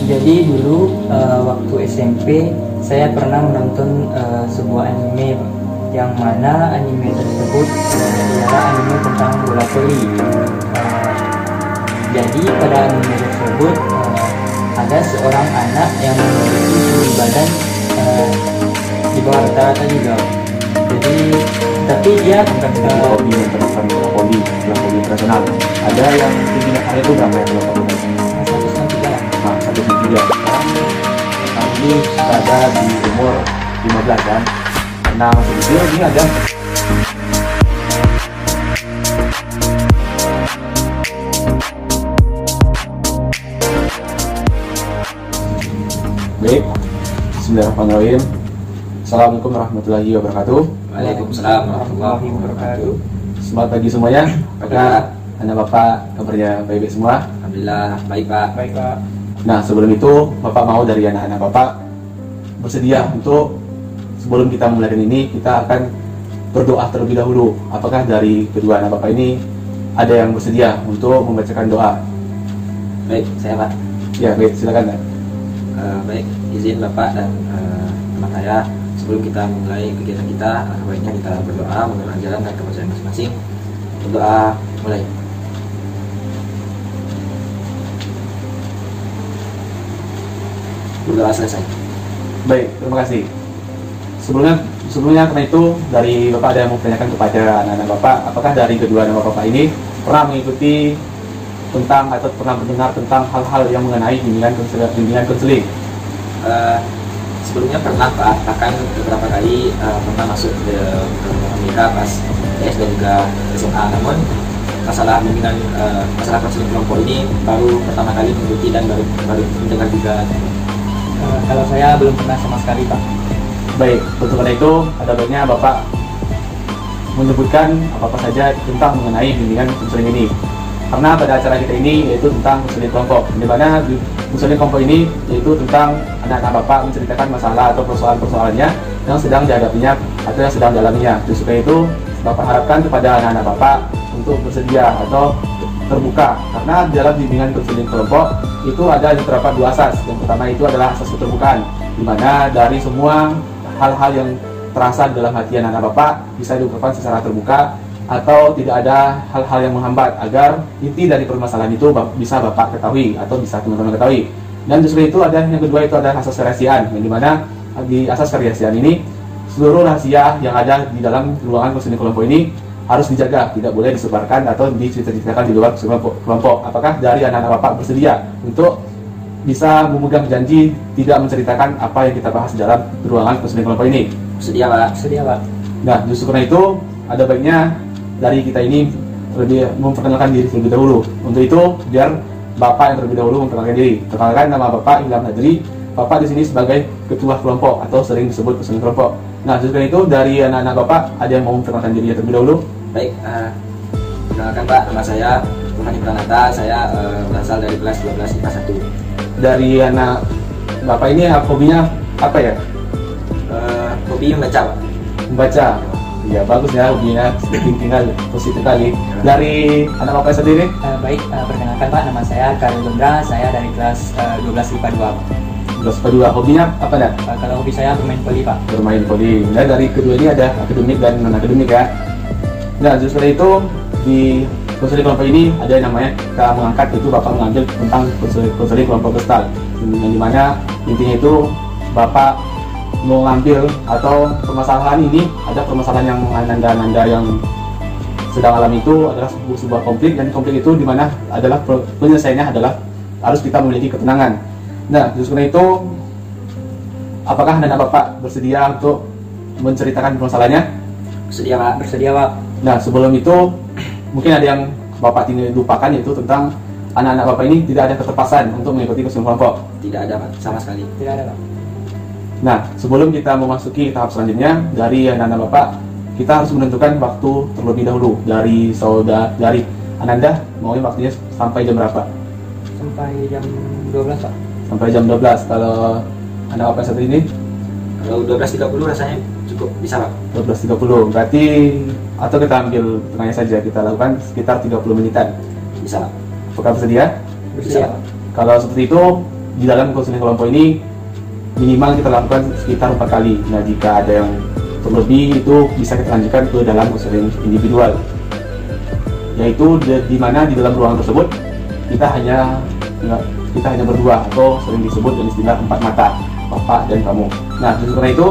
Jadi dulu waktu SMP saya pernah menonton sebuah anime, yang mana anime tersebut adalah anime tentang bola voli. Jadi pada anime tersebut ada seorang anak yang memiliki tinggi badan di bawah rata-rata juga. Jadi tapi dia hobi menonton bola voli internasional. Ada yang tingginya kali itu berapa ya kalau kamu tahu? 193. Nah, 193. Sekarang ini ada di umur 15 kan? Nah, masih kecil ini ada. Baik, bismillahirrahmanirrahim. Assalamualaikum warahmatullahi wabarakatuh. Waalaikumsalam warahmatullahi wabarakatuh. Selamat pagi semuanya. Apakah anak bapak kabarnya baik-baik semua? Alhamdulillah baik pak. Baik Pak. Nah, sebelum itu bapak mau dari anak-anak bapak bersedia untuk sebelum kita mulai ini kita akan berdoa terlebih dahulu. Apakah dari kedua anak bapak ini ada yang bersedia untuk membacakan doa? Baik, saya pak. Ya, baik, silakan. Baik, izin bapak dan teman saya, sebelum kita mulai kegiatan kita, baiknya kita berdoa menurut ajaran dan kepercayaan masing-masing. Berdoa mulai. Berdoa selesai. Baik, terima kasih. Sebelumnya karena itu dari bapak ada yang mau tanyakan kepada anak-anak bapak, apakah dari kedua anak bapak ini pernah mengikuti tentang atau pernah mendengar tentang hal-hal yang mengenai bimbingan konseling? Sebelumnya pernah pak, bahkan beberapa kali pernah masuk ke Amerika pas TS dan juga SMA. Namun masalah bimbingan masalah konseling kelompok ini baru pertama kali mengikuti dan baru mendengar juga. Kalau saya belum pernah sama sekali Pak. Baik, untuk karena itu ada baiknya bapak menyebutkan apa-apa saja tentang mengenai bimbingan konseling ini. Karena pada acara kita ini yaitu tentang konseling kelompok, di mana konseling kelompok ini yaitu tentang anak-anak bapak menceritakan masalah atau persoalan-persoalannya yang sedang dihadapinya atau yang sedang dialaminya. Justru itu bapak harapkan kepada anak-anak bapak untuk bersedia atau terbuka, karena dalam bimbingan konseling kelompok itu ada terdapat dua asas. Yang pertama itu adalah asas keterbukaan, di mana dari semua hal-hal yang terasa dalam hati anak-anak bapak bisa diungkapkan secara terbuka, atau tidak ada hal-hal yang menghambat agar inti dari permasalahan itu bisa bapak ketahui atau bisa teman-teman ketahui. Dan justru itu ada yang kedua, itu ada asas kerahasiaan, yang dimana di asas kerahasiaan ini seluruh rahasia yang ada di dalam ruangan konseling kelompok ini harus dijaga, tidak boleh disebarkan atau diceritakan di luar kelompok. Apakah dari anak-anak bapak bersedia untuk bisa memegang janji tidak menceritakan apa yang kita bahas dalam ruangan konseling kelompok ini? Bersedia pak. Bersedia Pak. Nah, justru karena itu ada baiknya dari kita ini lebih memperkenalkan diri terlebih dahulu. Untuk itu biar bapak yang terlebih dahulu memperkenalkan diri. Perkenalkan, nama bapak Ilham Hadri. Bapak di sini sebagai ketua kelompok atau sering disebut konseling kelompok. Nah, justru itu dari anak-anak bapak ada yang mau memperkenalkan diri terlebih dahulu? Baik, perkenalkan pak, nama saya Rohani Pranata. Saya berasal dari kelas 12 IPA 1. Dari anak bapak ini hobinya apa ya? Hobi membaca pak. Membaca. Ya, bagus ya hobinya, tinggal positif kali. Dari anak bapak sendiri? Baik, perkenalkan Pak, nama saya Karel Lundra. Saya dari kelas 12 IPA 2. Kelas kedua, hobinya apa dah? Kalau hobi saya bermain voli Pak. Bermain voli. Nah, dari kedua ini ada akademik dan non akademik ya. Nah, justru itu di konseling kelompok ini ada yang namanya kita mengangkat, itu bapak mengambil tentang konseling kelompok gestal, yang dimana intinya itu bapak mau ngambil atau permasalahan ini, ada permasalahan yang menanda-nanda yang sedang alami itu adalah sebuah konflik, dan konflik itu dimana adalah penyelesaiannya adalah harus kita memiliki ketenangan. Nah, justru karena itu apakah anak bapak bersedia untuk menceritakan permasalahannya? Bersedia pak. Bersedia Pak. Nah, sebelum itu mungkin ada yang bapak tidak lupakan, yaitu tentang anak-anak bapak ini tidak ada keterpaksaan untuk mengikuti konseling kelompok. Tidak ada pak, sama sekali. Tidak ada Pak. Nah, sebelum kita memasuki tahap selanjutnya dari anak-anak bapak, kita harus menentukan waktu terlebih dahulu. Dari Ananda, maunya waktunya sampai jam berapa? Sampai jam 12 Pak. Sampai jam 12. Kalau anak bapak satu ini? Kalau 12.30 rasanya cukup, bisa pak. 12.30, berarti atau kita ambil tengahnya saja, kita lakukan sekitar 30 menitan. Bisa pak. Apakah bersedia? Bisa pak. Kalau seperti itu, di dalam konseling kelompok ini minimal kita lakukan sekitar 4 kali. Nah, jika ada yang terlebih itu bisa kita lanjutkan ke dalam konseling individual, yaitu di mana di dalam ruangan tersebut kita hanya berdua, atau sering disebut dengan istilah 4 mata, bapak dan kamu. Nah, karena itu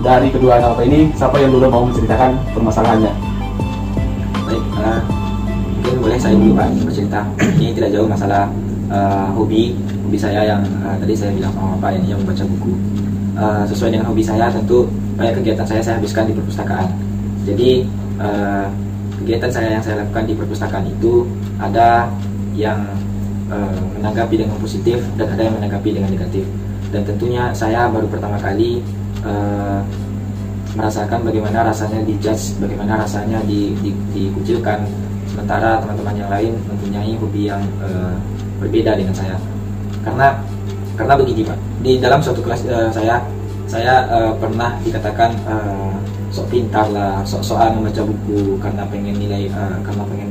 dari kedua anak bapak ini, siapa yang dulu mau menceritakan permasalahannya? Baik, mungkin boleh saya dulu Pak bercerita. Ini tidak jauh masalah hobi saya yang tadi saya bilang sama Bapak, ini yang membaca buku. Sesuai dengan hobi saya, tentu banyak kegiatan saya habiskan di perpustakaan. Jadi kegiatan yang saya lakukan di perpustakaan itu ada yang menanggapi dengan positif dan ada yang menanggapi dengan negatif. Dan tentunya saya baru pertama kali merasakan bagaimana rasanya dijudge, bagaimana rasanya dikucilkan, sementara teman-teman yang lain mempunyai hobi yang berbeda dengan saya. Karena begini Pak, di dalam suatu kelas saya pernah dikatakan sok pintar lah, sok-sokan membaca buku karena pengen nilai, karena pengen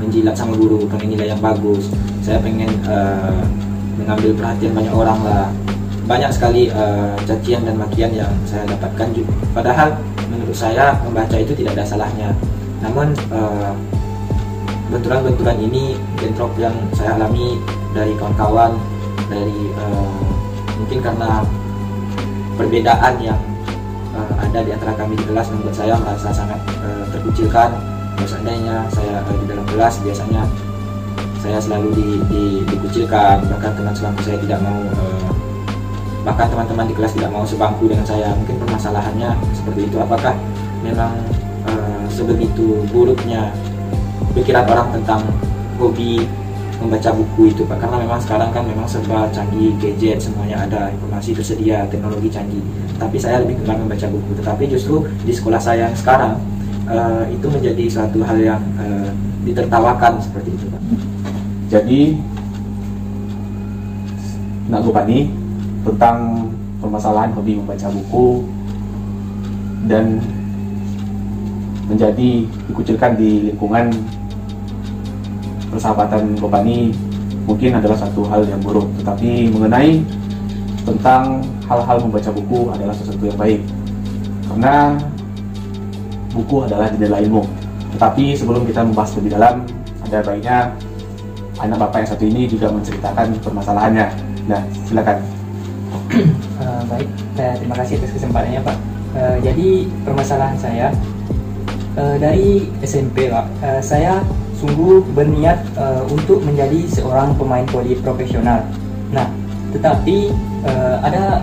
menjilat sama guru, pengen nilai yang bagus. Saya pengen mengambil perhatian banyak orang lah. Banyak sekali cacian dan makian yang saya dapatkan. Padahal menurut saya membaca itu tidak ada salahnya. Namun benturan-benturan ini, bentrok yang saya alami dari kawan-kawan, dari mungkin karena perbedaan yang ada di antara kami di kelas, membuat saya merasa sangat terkucilkan. Seandainya saya di dalam kelas, biasanya saya selalu dikucilkan, bahkan teman sebangku saya tidak mau, bahkan teman-teman di kelas tidak mau sebangku dengan saya. Mungkin permasalahannya seperti itu. Apakah memang sebegitu buruknya pikiran orang tentang hobi membaca buku itu Pak? Karena memang sekarang kan memang serba canggih, gadget, semuanya ada, informasi tersedia, teknologi canggih. Tapi saya lebih gemar membaca buku. Tetapi justru di sekolah saya yang sekarang itu menjadi suatu hal yang ditertawakan seperti itu Pak. Jadi Nak Gopani tentang permasalahan hobi membaca buku dan menjadi dikucilkan di lingkungan persahabatan Gopani mungkin adalah satu hal yang buruk, tetapi mengenai tentang hal-hal membaca buku adalah sesuatu yang baik, karena buku adalah jendela ilmu. Tetapi sebelum kita membahas lebih dalam, ada baiknya anak bapak yang satu ini juga menceritakan permasalahannya. Nah, silakan. Baik, terima kasih atas kesempatannya Pak. Jadi permasalahan saya dari SMP Pak, saya sungguh berniat untuk menjadi seorang pemain voli profesional. Nah, tetapi ada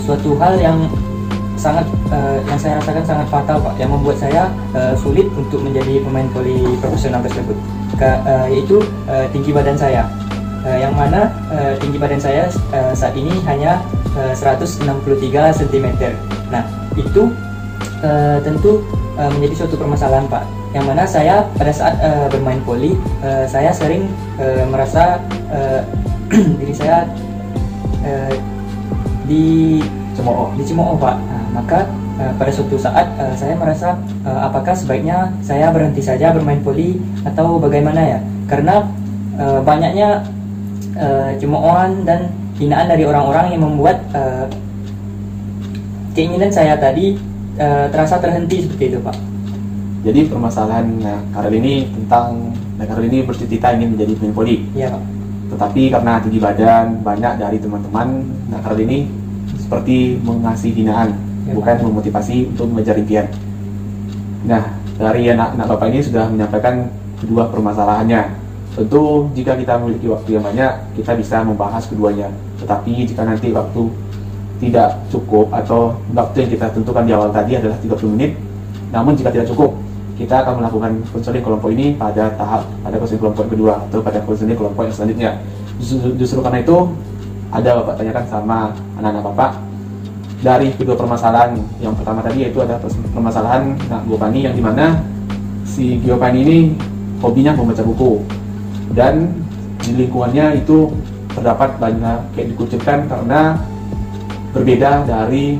suatu hal yang saya rasakan sangat fatal Pak, yang membuat saya sulit untuk menjadi pemain voli profesional tersebut, yaitu tinggi badan saya, yang mana tinggi badan saya saat ini hanya 163 cm. Nah, itu tentu menjadi suatu permasalahan Pak, yang mana saya pada saat bermain voli, saya sering merasa diri saya dicemooh Pak. Nah, maka pada suatu saat saya merasa apakah sebaiknya saya berhenti saja bermain voli atau bagaimana ya, karena banyaknya cemoohan dan hinaan dari orang-orang yang membuat keinginan saya tadi terasa terhenti seperti itu Pak. Jadi permasalahan Karel ini tentang Karel ini bercita-cita ingin menjadi pemain voli. Iya Pak. Tetapi karena tinggi badan, banyak dari teman-teman Karel ini seperti mengasih hinaan, ya, bukan memotivasi untuk mengejar impian. Nah, dari anak bapak ini sudah menyampaikan kedua permasalahannya. Tentu jika kita memiliki waktu yang banyak, kita bisa membahas keduanya. Tetapi jika nanti waktu tidak cukup atau waktu yang kita tentukan di awal tadi adalah 30 menit, namun jika tidak cukup, kita akan melakukan konseling kelompok ini pada konseling kelompok kedua atau pada konseling kelompok yang selanjutnya. Justru karena itu ada Bapak tanyakan sama anak-anak Bapak dari kedua permasalahan. Yang pertama tadi yaitu ada permasalahan Nak Gopani, yang dimana si Gopani ini hobinya membaca buku, dan di lingkungannya itu terdapat banyak kayak dikucilkan karena berbeda dari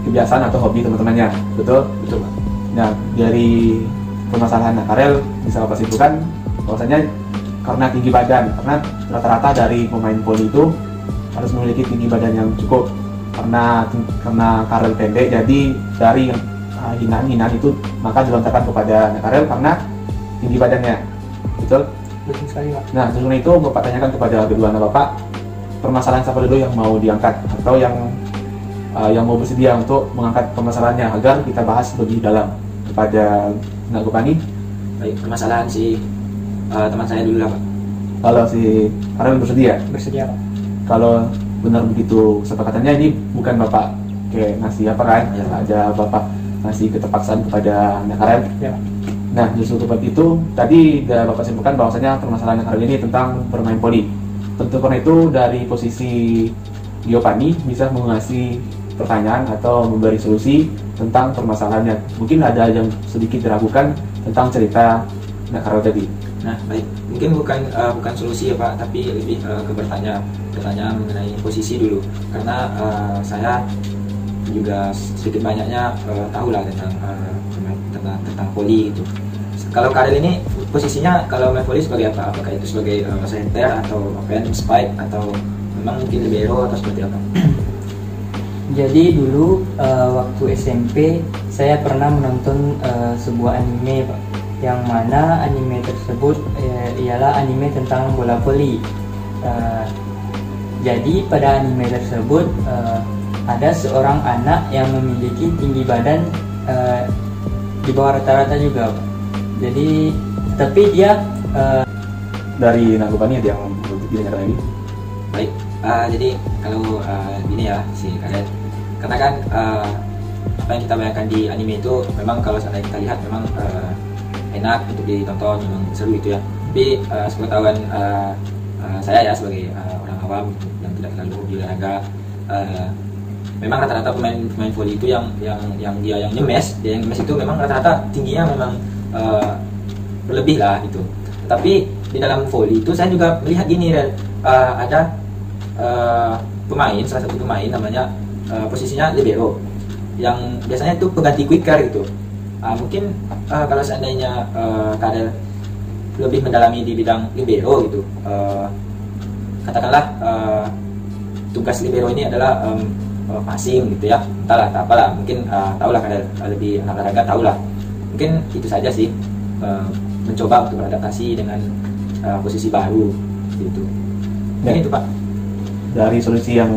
kebiasaan atau hobi teman-temannya. Betul? Betul Pak. Nah, dari permasalahan Karel bisa Bapak simpulkan bahwasanya karena tinggi badan, karena rata-rata dari pemain voli itu harus memiliki tinggi badan yang cukup, karena Karel pendek, jadi dari hinaan-hinaan itu maka dilontarkan kepada Karel karena tinggi badannya. Betul? Betul sekali, Pak. Nah, sebenarnya itu Bapak tanyakan kepada kedua anak Bapak, permasalahan siapa dulu yang mau diangkat atau yang mau bersedia untuk mengangkat permasalahannya agar kita bahas lebih dalam. Kepada Nak Gopani. Baik, permasalahan si teman saya dulu lah, Pak. Kalau si Karel bersedia? Bersedia, Pak. Kalau benar begitu kesepakatannya, ini bukan Bapak kayak ngasih apa kan? Ya. Ada Bapak ngasih keterpaksaan kepada Nak Karel. Ya. Nah, justru tempat itu tadi sudah Bapak simpulkan bahwasanya permasalahan Nak Karel ini tentang bermain voli. Tentu karena itu dari posisi Giovanni bisa mengasih pertanyaan atau memberi solusi tentang permasalahannya. Mungkin ada yang sedikit diragukan tentang cerita Nak Karel tadi. Nah, baik. Mungkin bukan solusi ya, Pak, tapi lebih ke pertanyaan mengenai posisi dulu. Karena saya juga sedikit banyaknya tahu lah tentang voli itu. Kalau Karel ini posisinya kalau main voli sebagai apa? Apakah itu sebagai center atau open spike atau memang mungkin libero atau seperti apa? Jadi dulu waktu SMP saya pernah menonton sebuah anime, Pak, yang mana anime tersebut ialah anime tentang bola voli. Jadi pada anime tersebut ada seorang anak yang memiliki tinggi badan di bawah rata-rata juga, Pak. Jadi tapi dia Dari Nak Gopani ada yang ditanyakan lagi? Baik, jadi kalau gini ya si Karet, karena kan apa yang kita bayangkan di anime itu memang kalau seandainya kita lihat memang enak untuk ditonton, memang seru itu ya. Tapi sepengetahuan saya ya sebagai orang awam yang tidak terlalu hobi olahraga, memang rata-rata pemain voli itu yang nyemes, itu memang rata-rata tingginya memang berlebih lah gitu. Tapi di dalam voli itu saya juga melihat gini, ada salah satu pemain namanya posisinya libero, yang biasanya itu pengganti quicker gitu. Mungkin kalau seandainya Karel lebih mendalami di bidang libero gitu, katakanlah tugas libero ini adalah passing gitu ya, entahlah apalah, mungkin tahulah Karel lebih anak olahraga, tahulah. Mungkin itu saja sih, mencoba untuk beradaptasi dengan posisi baru gitu. Dan itu, Pak. Dari solusi yang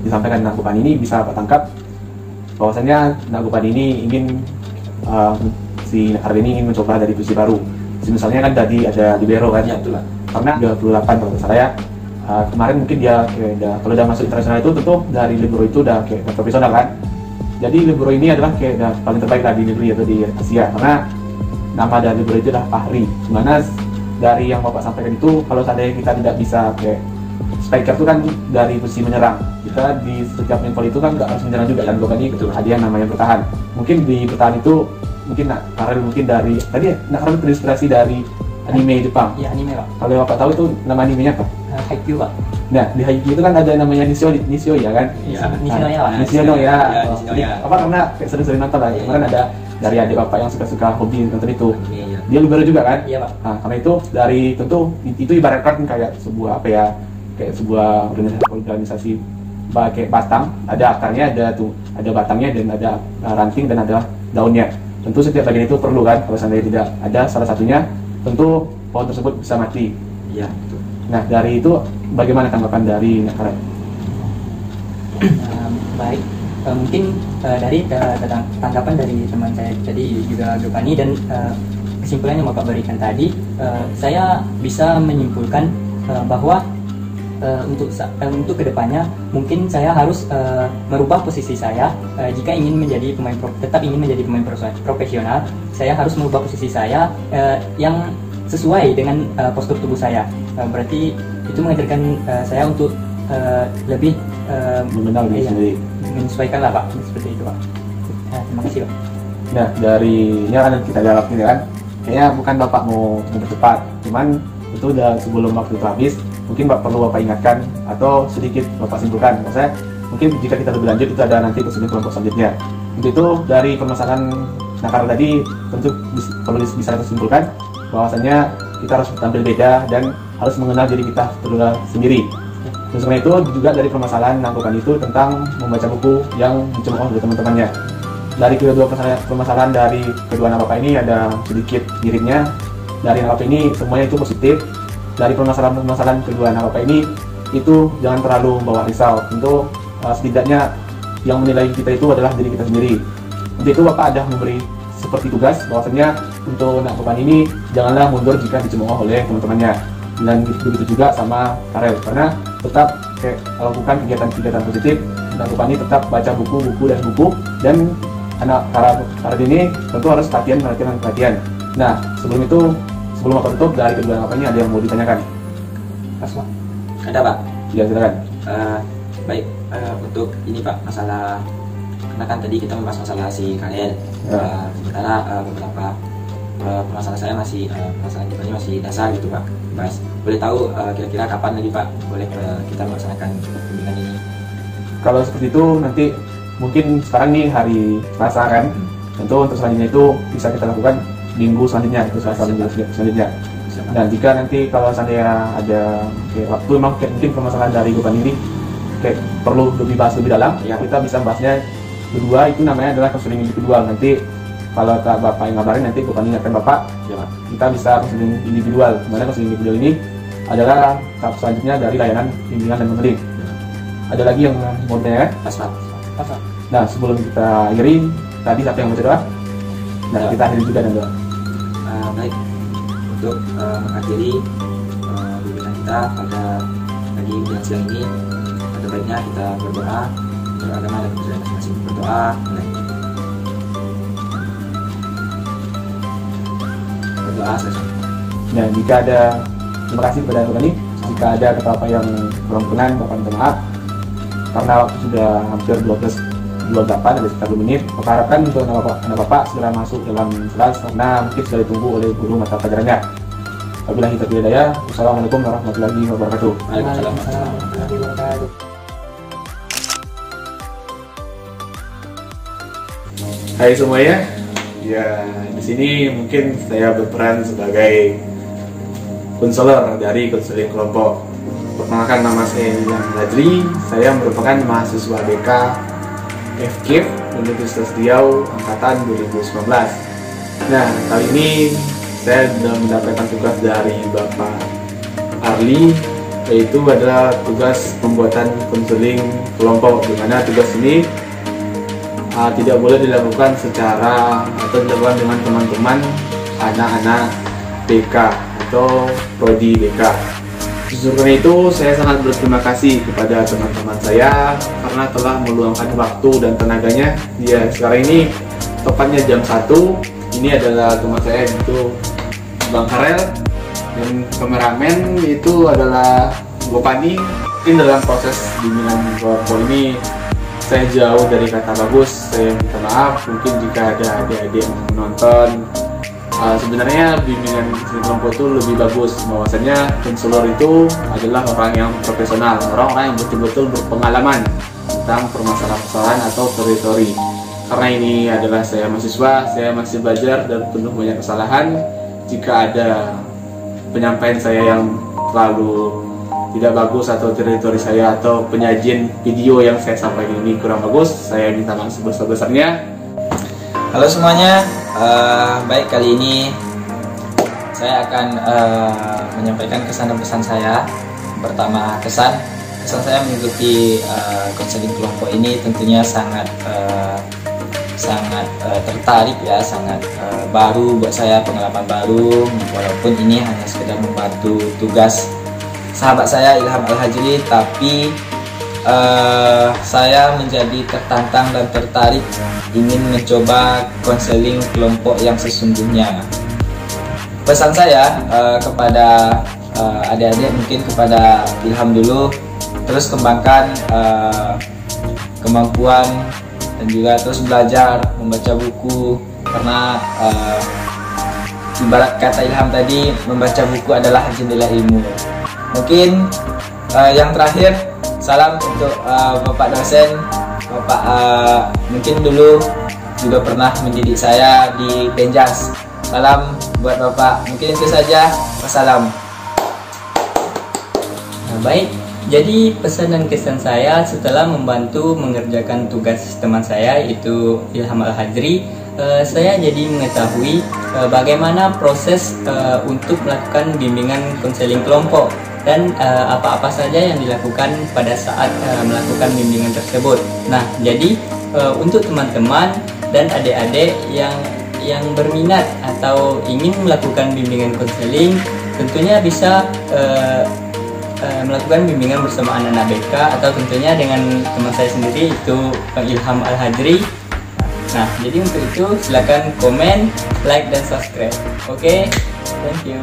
disampaikan Nak Gopani ini bisa Pak tangkap bahwasanya Nak Gopani ini ingin si Nak Karel ini ingin mencoba dari posisi baru. Misalnya kan tadi ada libero kan, Ya, betul lah. karena 38 kalau nggak salah ya. Kemarin mungkin dia kalau udah masuk internasional itu tentu dari libero itu udah kayak profesional kan. Jadi libero ini adalah kayak udah paling terbaik lah di negeri atau di Asia, karena nama dari libero itu adalah Fahri. Dimana dari yang Bapak sampaikan itu, kalau seandainya kita tidak bisa kayak spiker itu kan dari posisi menyerang, kita di setiap main volley itu kan nggak harus menyerang juga, dan Bapak ini ada yang namanya bertahan. Mungkin di bertahan itu mungkin Nak Karel mungkin dari tadi Nak Karel terinspirasi dari anime Jepang. ya anime, Pak. Kalau Bapak tahu itu nama animenya apa? Haikyuu, Pak. Nah, di Haikyuu itu kan ada namanya Nishio ya kan? Ya, Nishinoya, Pak. Nishino ya. Nishinoya. Apa karena kayak sering-sering nonton lah. Kemarin ada dari adik Bapak yang suka hobi nonton itu. Iya. Dia libero juga kan? Iya, Pak. Nah, karena itu dari tentu itu ibaratkan kayak sebuah apa ya? Kayak sebuah organisasi kayak batang, ada akarnya, ada batangnya, dan ada ranting, dan ada daunnya. Tentu setiap bagian itu perlu kan, kalau seandainya tidak ada salah satunya, tentu pohon tersebut bisa mati. Iya, betul. Nah, dari itu bagaimana tanggapan dari Nak Karel? Baik, mungkin dari tanggapan dari teman saya tadi juga Giovanni, dan kesimpulan yang Bapak berikan tadi, saya bisa menyimpulkan bahwa untuk kedepannya mungkin saya harus merubah posisi saya. Jika ingin menjadi tetap ingin menjadi pemain profesional, saya harus merubah posisi saya yang sesuai dengan postur tubuh saya. Berarti itu mengajarkan saya untuk lebih mengenal diri sendiri, menyesuaikan lah, Pak, seperti itu, Pak. Terima kasih, Pak. Nah, dari ini kan kita jawab ini kan, kayaknya bukan Bapak mau cepat, cuman itu udah sebelum waktu itu habis, mungkin perlu Bapak ingatkan atau sedikit Bapak simpulkan. Maksudnya mungkin jika kita lebih lanjut itu ada nanti kesulitan kelompok selanjutnya. Untuk itu dari permasalahan Nak Karel tadi tentu kalau bisa kita simpulkan bahwasanya kita harus tampil beda dan harus mengenal diri kita sendiri. Dan karena itu juga dari permasalahan Nangkopan itu tentang membaca buku yang dicemooh oleh teman-temannya. Dari kedua permasalahan dari kedua anak bapak ini ada sedikit miripnya. Dari anak bapak ini semuanya itu positif. Dari permasalahan kedua anak bapak ini itu jangan terlalu bawa risau. Tentu setidaknya yang menilai kita itu adalah diri kita sendiri. Untuk itu bapak ada memberi seperti tugas bahwasanya untuk anak bapak ini janganlah mundur jika dicemooh oleh teman-temannya. Dan begitu juga sama Karel, karena tetap lakukan kegiatan-kegiatan positif. Dan bapak ini tetap baca buku dan anak Karel ini tentu harus latihan. Nah, sebelum apa tutup, dari kedua anak ini ada yang mau ditanyakan? Mas, Pak. Ada, Pak? Ya, silakan. Baik, untuk ini Pak, masalah, karena kan tadi kita membahas masalah si Karel. Sementara beberapa permasalahan saya permasalahan kita ini masih dasar gitu Pak. Mas, boleh tahu kira-kira kapan lagi Pak boleh kita melaksanakan bimbingan ini? Kalau seperti itu nanti mungkin sekarang nih hari Selasa kan, tentu untuk selanjutnya itu bisa kita lakukan minggu selanjutnya, itu Selasa minggu selanjutnya. Dan jika nanti kalau saya ada waktu memang mungkin permasalahan dari Gopan ini perlu bahas lebih dalam, ya kita bisa bahasnya berdua, itu namanya adalah konseling individual. Nanti kalau bapak yang ngabarin, nanti Gopan ingatkan bapak, ya, kita bisa konseling individual. Dimana konseling individual ini adalah tahap selanjutnya dari layanan bimbingan dan konseling. Ada lagi yang mau tanya? Pas. Nah, sebelum kita akhiri, tadi siapa yang baca doa? Nah, kita akhiri juga dan doa. Baik, untuk mengakhiri bimbingan kita pada pagi yang siang ini, pada baiknya kita berdoa, beragama dan masing-masing berdoa. Berdoa saja. Nah, jika ada, terima kasih kepada Bapak ini. Jika ada kata-kata yang kurang berkenan, Bapak minta maaf. Karena waktu sudah hampir 12:28, ada sekitar 2 menit. Bapak harapkan untuk anak bapak segera masuk dalam kelas karena mungkin sudah ditunggu oleh guru mata pelajarannya. Wabillahi taufiq wal hidayah. Wassalamualaikum warahmatullahi wabarakatuh. Waalaikumsalam warahmatullahi wabarakatuh. Hai semuanya. Ya, di sini mungkin saya berperan sebagai konselor dari konseling kelompok. Perkenalkan, nama saya Ilham Rajli. Saya merupakan mahasiswa BK FKIP Universitas Riau angkatan 2019. Nah, kali ini saya sudah mendapatkan tugas dari Bapak Arli, yaitu adalah tugas pembuatan konseling kelompok, di mana tugas ini tidak boleh dilakukan secara atau dilakukan dengan teman-teman anak-anak BK atau prodi BK. Justru karena itu saya sangat berterima kasih kepada teman-teman saya karena telah meluangkan waktu dan tenaganya. Ya, sekarang ini tepatnya jam 1. Ini adalah teman saya, itu Bang Karel, dan kameramen itu adalah Gopani. Mungkin dalam proses bimbingan kelompok ini saya jauh dari kata bagus, saya minta maaf. Mungkin jika ada adik-adik yang menonton, sebenarnya bimbingan kelompok itu lebih bagus, bahwasanya konselor itu adalah orang yang profesional, orang-orang yang betul-betul berpengalaman tentang permasalahan atau teritori. Karena ini adalah saya mahasiswa, saya masih belajar dan penuh banyak kesalahan. Jika ada penyampaian saya yang terlalu tidak bagus atau teritori saya atau penyajian video yang saya sampaikan ini kurang bagus, saya minta maaf sebesar-besarnya. Halo semuanya, baik, kali ini saya akan menyampaikan kesan dan pesan saya. Pertama, kesan saya mengikuti konseling kelompok ini tentunya sangat tertarik ya, sangat baru buat saya, pengalaman baru, walaupun ini hanya sekedar membantu tugas sahabat saya Ilham Al-Hajri, tapi saya menjadi tertantang dan tertarik ingin mencoba konseling kelompok yang sesungguhnya. Pesan saya kepada adik-adik, mungkin kepada Ilham dulu, terus kembangkan kemampuan dan juga terus belajar membaca buku, karena ibarat kata Ilham tadi, membaca buku adalah jendela ilmu. Mungkin yang terakhir, salam untuk Bapak dosen, Bapak mungkin dulu juga pernah mendidik saya di Penjas. Salam buat Bapak. Mungkin itu saja. Wassalam. Nah, baik, jadi pesan dan kesan saya setelah membantu mengerjakan tugas teman saya yaitu Ilham Al-Hajri, saya jadi mengetahui bagaimana proses untuk melakukan bimbingan konseling kelompok dan apa-apa saja yang dilakukan pada saat melakukan bimbingan tersebut. Nah, jadi untuk teman-teman dan adik-adik yang berminat atau ingin melakukan bimbingan konseling, tentunya bisa melakukan bimbingan bersama anak-anak BK atau tentunya dengan teman saya sendiri itu Ilham Al-Hajri. Nah, jadi untuk itu silakan komen, like dan subscribe. Oke, thank you.